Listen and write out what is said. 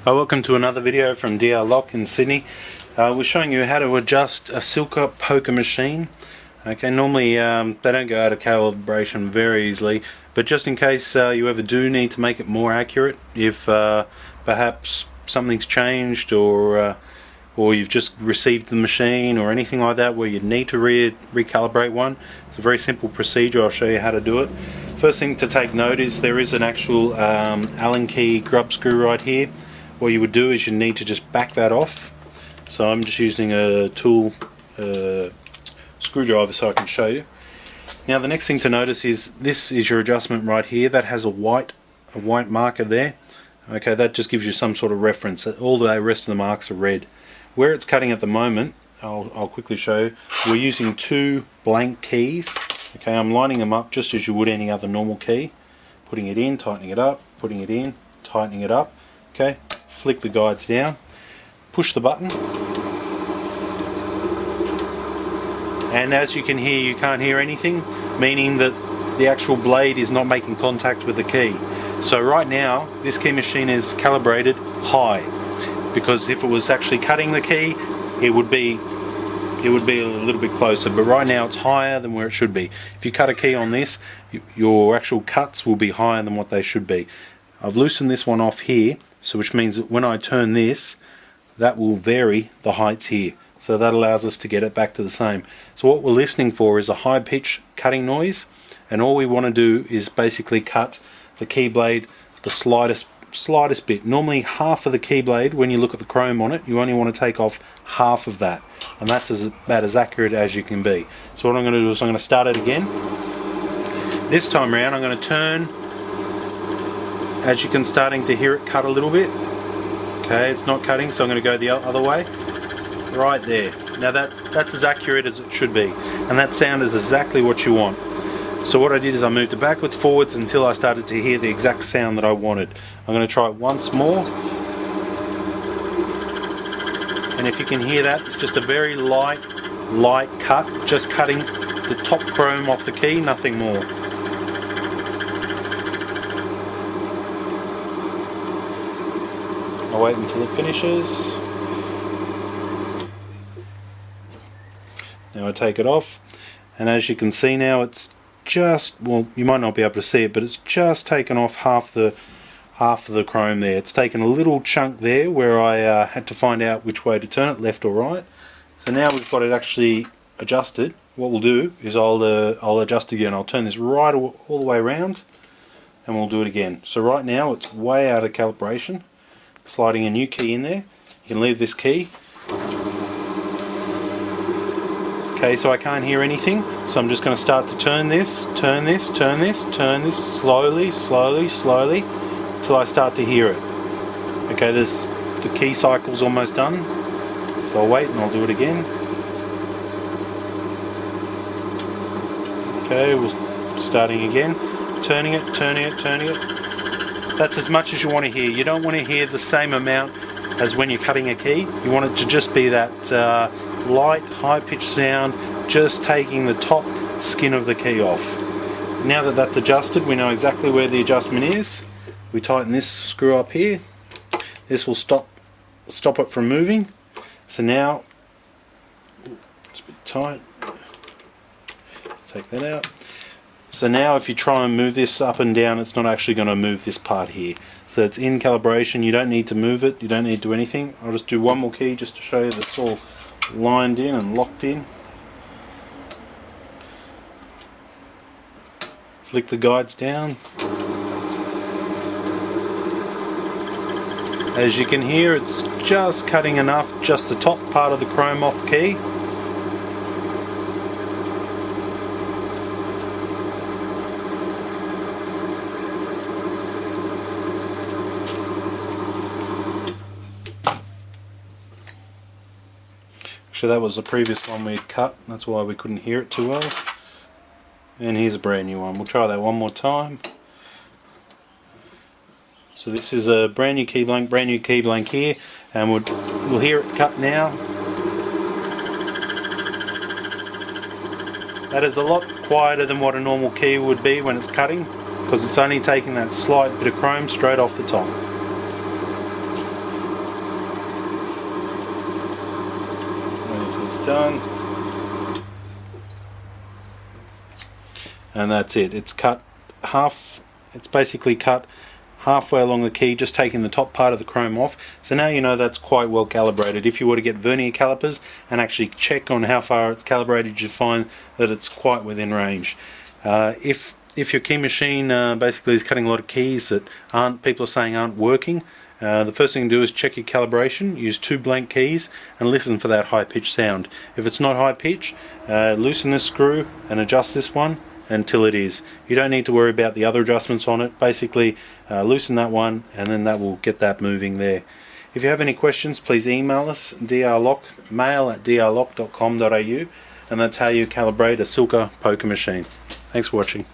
Welcome to another video from DR Lock in Sydney. We're showing you how to adjust a Silker poker machine. Okay, normally they don't go out of calibration very easily, but just in case you ever do need to make it more accurate, if perhaps something's changed or you've just received the machine or anything like that where you need to recalibrate one, it's a very simple procedure. I'll show you how to do it. First thing to take note is there is an actual Allen key grub screw right here. What you would do is you need to just back that off. So I'm just using a tool screwdriver so I can show you. Now the next thing to notice is this is your adjustment right here. That has a white marker there. Okay, that just gives you some sort of reference. All the rest of the marks are red. Where it's cutting at the moment, I'll quickly show you. We're using two blank keys. Okay, I'm lining them up just as you would any other normal key. Putting it in, tightening it up, putting it in, tightening it up. Okay, flick the guides down, push the button, and as you can hear, you can't hear anything, meaning that the actual blade is not making contact with the key. So right now this key machine is calibrated high, because if it was actually cutting the key it would be a little bit closer, but right now it's higher than where it should be. If you cut a key on this, your actual cuts will be higher than what they should be. I've loosened this one off here, so which means that when I turn this, that will vary the heights here. So that allows us to get it back to the same. So what we're listening for is a high pitch cutting noise, and all we want to do is basically cut the key blade the slightest bit. Normally half of the key blade, when you look at the chrome on it, you only want to take off half of that, and that's about as accurate as you can be. So what I'm going to do is I'm going to start it again. This time around I'm going to turn. As you can starting to hear it cut a little bit. Okay, it's not cutting, so I'm going to go the other way. Right there. Now that's as accurate as it should be, and that sound is exactly what you want. So what I did is I moved it backwards, forwards until I started to hear the exact sound that I wanted. I'm going to try it once more, and if you can hear that, it's just a very light cut, just cutting the top chrome off the key, nothing more. I'll wait until it finishes. Now I take it off, and as you can see now, it's just, well, you might not be able to see it, but it's just taken off half of the chrome there. It's taken a little chunk there where I had to find out which way to turn it, left or right. So now we've got it actually adjusted. What we'll do is I'll adjust again. I'll turn this right all the way around, and we'll do it again. So right now it's way out of calibration. Sliding a new key in there. You can leave this key. Okay, so I can't hear anything, so I'm just going to start to turn this, slowly, till I start to hear it. Okay, the key cycle's almost done, so I'll wait and I'll do it again. Okay, we're starting again, turning it. That's as much as you want to hear. You don't want to hear the same amount as when you're cutting a key. You want it to just be that light, high-pitched sound, just taking the top skin of the key off. Now that that's adjusted, we know exactly where the adjustment is. We tighten this screw up here. This will stop it from moving. So now, it's a bit tight. Take that out. So now if you try and move this up and down, it's not actually going to move this part here. So it's in calibration, you don't need to move it, you don't need to do anything. I'll just do one more key just to show you that it's all lined in and locked in. Flick the guides down. As you can hear, it's just cutting enough, just the top part of the chrome off the key. Actually, that was the previous one we had cut, that's why we couldn't hear it too well. And here's a brand new one. We'll try that one more time. So this is a brand new key blank here, and we'll hear it cut now. That is a lot quieter than what a normal key would be when it's cutting, because it's only taking that slight bit of chrome straight off the top. done. And that's it. It's cut half, it's basically cut halfway along the key, just taking the top part of the chrome off. So now you know that's quite well calibrated. If you were to get vernier calipers and actually check on how far it's calibrated, you'd find that it's quite within range. If your key machine basically is cutting a lot of keys that people are saying aren't working, the first thing to do is check your calibration, use 2 blank keys and listen for that high pitch sound. If it's not high pitch, loosen this screw and adjust this one until it is. You don't need to worry about the other adjustments on it. Basically loosen that one and then that will get that moving there. If you have any questions, please email us, mail@drlock.com.au, and that's how you calibrate a Silka poker machine. Thanks for watching.